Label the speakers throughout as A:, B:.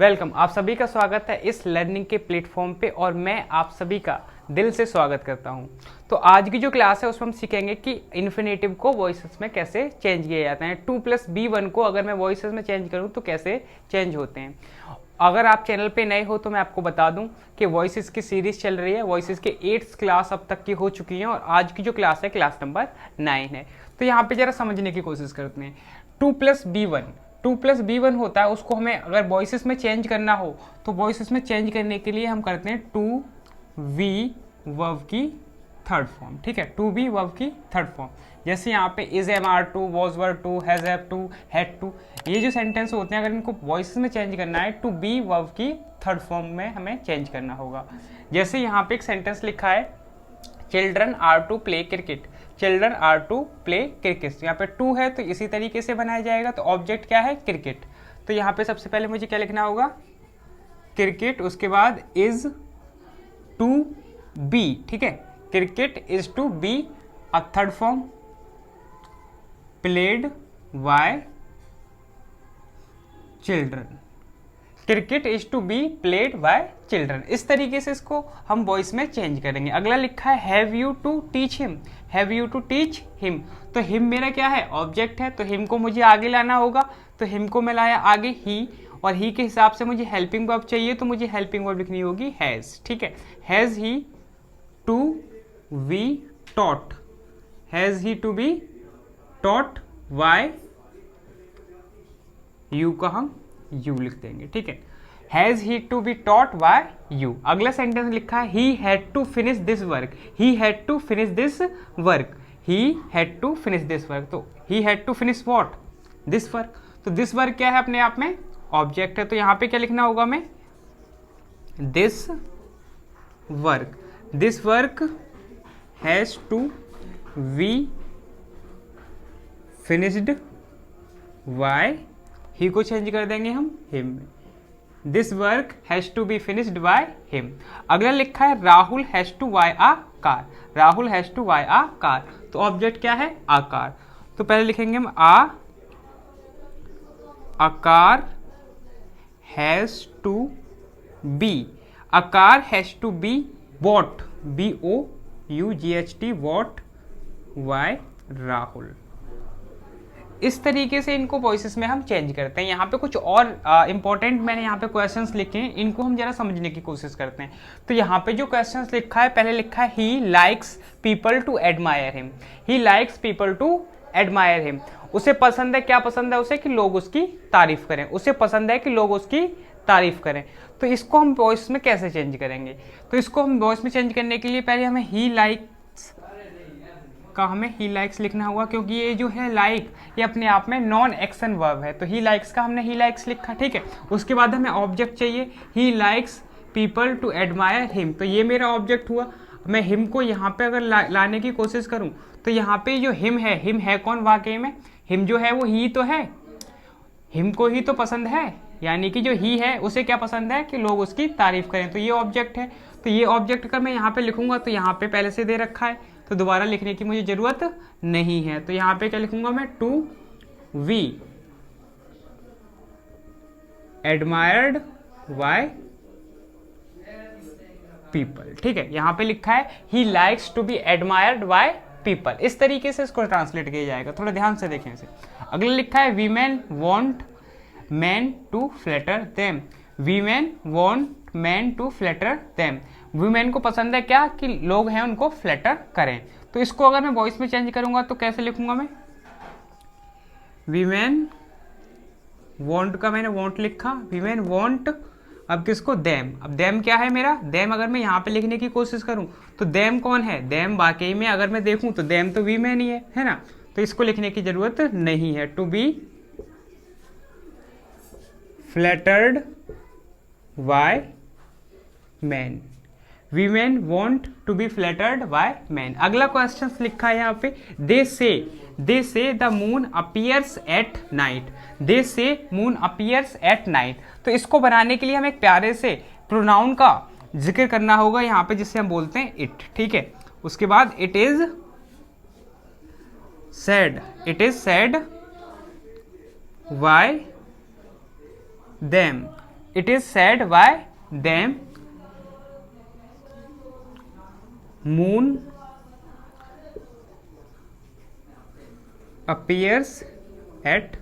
A: Welcome, आप सभी का स्वागत है इस लर्निंग के प्लेटफॉर्म पे और मैं आप सभी का दिल से स्वागत करता हूं। तो आज की जो क्लास है उसमें हम सीखेंगे कि इन्फिनेटिव को वॉइसेस में कैसे चेंज किया जाता है। 2+B1 को अगर मैं वॉइसेस में चेंज करूं तो कैसे चेंज होते हैं। अगर आप चैनल पे नए हो तो मैं आपको बता दूं कि वॉइसेस की सीरीज चल रही है। वॉइसेस के 8th क्लास अब तक की हो चुकी हैं और आज की जो क्लास है क्लास नंबर 9 है। तो यहाँ पे जरा समझने की कोशिश करते हैं। 2+B1 होता है, उसको हमें अगर वॉइसेस में चेंज करना हो तो वॉइसेस में चेंज करने के लिए हम करते हैं 2V वर्ब की थर्ड फॉर्म। ठीक है, 2V वर्ब की थर्ड फॉर्म। जैसे यहाँ पे is am are to, was were to, has have to, had to, ये जो सेंटेंस होते हैं अगर इनको वॉइसेस में चेंज करना है टू बी वर्ब की थर्ड फॉर्म में हमें चेंज करना होगा। जैसे यहाँ पे एक सेंटेंस लिखा है children are to play cricket. Children are to play cricket, यहाँ पे टू है तो इसी तरीके से बनाया जाएगा। तो ऑब्जेक्ट क्या है? क्रिकेट। तो यहाँ पे सबसे पहले मुझे क्या लिखना होगा? क्रिकेट, उसके बाद इज टू बी। ठीक है, cricket is to be a third form played by children. Cricket is to be played by children. इस तरीके से इसको हम वॉइस में चेंज करेंगे। अगला लिखा है have you to teach him. Have you to teach him, तो हिम मेरा क्या है? ऑब्जेक्ट है, तो हिम को मुझे आगे लाना होगा। तो हिम को मैं लाया आगे ही, और ही के हिसाब से मुझे हेल्पिंग वर्ब चाहिए तो मुझे हेल्पिंग वर्ब लिखनी होगी हैज। ठीक है, has he to be taught. Has he to be taught by you का हम यू लिख देंगे। ठीक है, has he to be taught by you. अगला सेंटेंस लिखा है he had to finish this work. He had to finish this work. He had to finish this work, तो he had to finish what? This work. तो this work क्या है? अपने आप में ऑब्जेक्ट है, तो यहां पे क्या लिखना होगा हमें? This work. This work has to be finished by, he को चेंज कर देंगे हम हिम में। This work has to be finished by him. अगला लिखा है Rahul has to buy a car. Rahul has to buy a car, तो ऑब्जेक्ट क्या है? A car. तो पहले लिखेंगे हम a car has to be. A car has to be bought, BOUGHT, bought by Rahul. इस तरीके से इनको वॉइसेस में हम चेंज करते हैं। यहाँ पे कुछ और इंपॉर्टेंट मैंने यहाँ पे क्वेश्चंस लिखे हैं, इनको हम जरा समझने की कोशिश करते हैं। तो यहाँ पे जो क्वेश्चंस लिखा है, पहले लिखा है he likes people to admire him. He likes people to admire him, उसे पसंद है, क्या पसंद है उसे? कि लोग उसकी तारीफ करें। उसे पसंद है कि लोग उसकी तारीफ करें। तो इसको हम वॉइस में कैसे चेंज करेंगे? तो इसको हम वॉइस में चेंज करने के लिए पहले हमें ही लाइक्स का हमें ही लाइक्स लिखना होगा, क्योंकि ये जो है लाइक ये अपने आप में नॉन एक्शन वर्ब है। तो ही लाइक्स का हमने ही लाइक्स लिखा। ठीक है, उसके बाद हमें ऑब्जेक्ट चाहिए he likes people to admire him, तो ये मेरा ऑब्जेक्ट हुआ। मैं हिम को यहाँ पे अगर लाने की कोशिश करूँ तो यहाँ पे जो हिम है कौन वाकई में? हिम जो है वो ही तो है, हिम को ही तो पसंद है, यानी कि जो ही है उसे क्या पसंद है? कि लोग उसकी तारीफ करें, तो ये ऑब्जेक्ट है। तो ये ऑब्जेक्ट अगर मैं यहाँ पे लिखूंगा तो यहाँ पे पहले से दे रखा है, तो दोबारा लिखने की मुझे जरूरत नहीं है। तो यहाँ पे क्या लिखूंगा मैं? To be admired by people. ठीक है, यहाँ पे लिखा है he likes to be admired by people. इस तरीके से इसको ट्रांसलेट किया जाएगा, थोड़ा ध्यान से देखें इसे। अगला लिखा है women want man to flatter them. Women want man to flatter them, वीमेन को पसंद है क्या? कि लोग हैं उनको फ्लैटर करें। तो इसको अगर मैं वॉइस में चेंज करूंगा तो कैसे लिखूंगा मैं? वीमेन वॉन्ट का मैंने वॉन्ट लिखा, वीमेन वॉन्ट, अब किसको? देम। अब देम क्या है मेरा? देम अगर मैं यहाँ पे लिखने की कोशिश करूं तो देम कौन है? देम वाकई में अगर मैं देखूं तो देम तो वीमेन ही है ना? तो इसको लिखने की जरूरत नहीं है। To be flattered by man. Women want to be flattered by man. अगला क्वेश्चन लिखा है यहाँ पे they say the moon appears at night. They say moon appears at night, तो इसको बनाने के लिए हमें एक प्यारे से प्रोनाउन का जिक्र करना होगा यहाँ पे, जिससे हम बोलते हैं इट। ठीक है, उसके बाद it is said. It is said by them. It is said by them moon appears at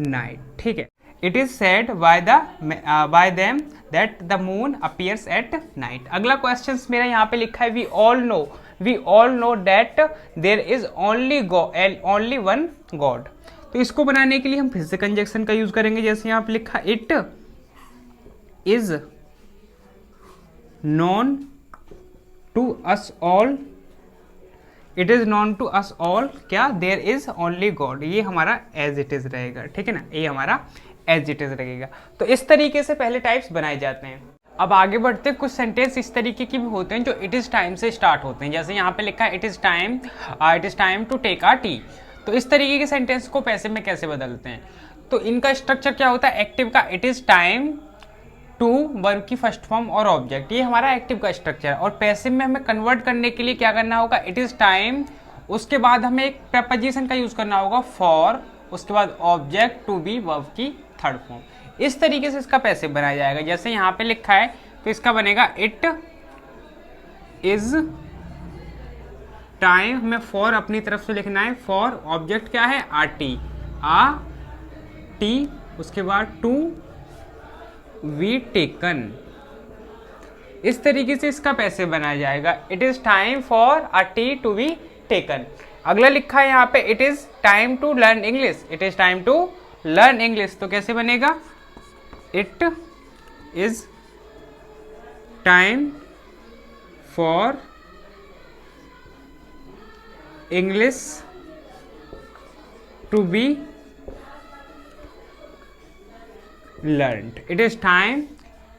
A: night. ठीक है, it is said by them that the moon appears at night. अगला क्वेश्चन मेरा यहाँ पे लिखा है we all know that there is only one God. तो इसको बनाने के लिए हम फिर से कंजक्शन का यूज करेंगे। जैसे यहाँ पे लिखा it is known to us all, it is known to us all क्या, देयर इज ओनली गॉड। ये हमारा एज इट इज रहेगा, ठीक है ना, ये हमारा एज इट इज रहेगा। तो इस तरीके से पहले टाइप्स बनाए जाते हैं। अब आगे बढ़ते, कुछ सेंटेंस इस तरीके की भी होते हैं जो इट इज टाइम से स्टार्ट होते हैं। जैसे यहाँ पे लिखा है it is time to take a tea. तो इस तरीके के सेंटेंस को पैसिव में कैसे बदलते हैं, तो इनका स्ट्रक्चर क्या होता है, एक्टिव का it is time to verb की फर्स्ट फॉर्म और ऑब्जेक्ट, ये हमारा एक्टिव का स्ट्रक्चर है। और पैसिव में हमें कन्वर्ट करने के लिए क्या करना होगा, इट इज टाइम, उसके बाद हमें एक प्रपोजिशन का यूज करना होगा फॉर, उसके बाद ऑब्जेक्ट टू बी वर्ब की थर्ड फॉर्म। इस तरीके से इसका पैसिव बनाया जाएगा। जैसे यहाँ पे लिखा है तो इसका बनेगा इट इज टाइम, हमें फॉर अपनी तरफ से लिखना है, फॉर ऑब्जेक्ट क्या है आ टी, उसके बाद टू वी टेकन। इस तरीके से इसका पैसे बनाया जाएगा, it is time for a tea to be taken. अगला लिखा है यहाँ पे it is time to learn English, it is time to learn English. तो कैसे बनेगा, it is time for English to be learned, it is time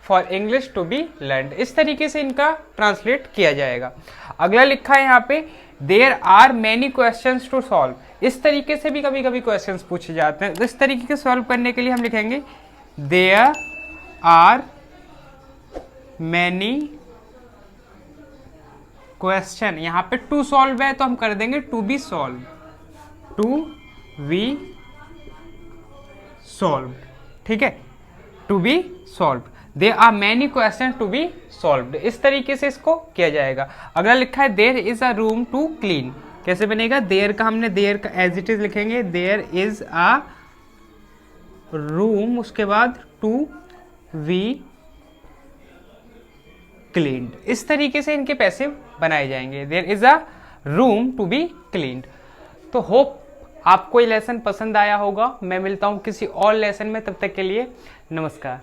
A: for English to be learned. इस तरीके से इनका ट्रांसलेट किया जाएगा। अगला लिखा है यहाँ पे there are many questions to solve. इस तरीके से भी कभी कभी क्वेश्चंस पूछे जाते हैं। तो इस तरीके के सॉल्व करने के लिए हम लिखेंगे देयर आर मैनी क्वेश्चन। यहाँ पे टू सॉल्व है तो हम कर देंगे to be solve, to be solve, ठीक है, to be solve. There are many question to be solved. इस तरीके से इसको किया जाएगा। अगला लिखा है there is a room to clean. कैसे बनेगा, देयर का हमने देयर का एज इट इज लिखेंगे, देयर इज अ रूम, उसके बाद टू वी क्लीन्ड। इस तरीके से इनके पैसे बनाए जाएंगे, there is a room to be cleaned. तो होप आपको ये लेसन पसंद आया होगा। मैं मिलता हूँ किसी और लेसन में, तब तक के लिए नमस्कार।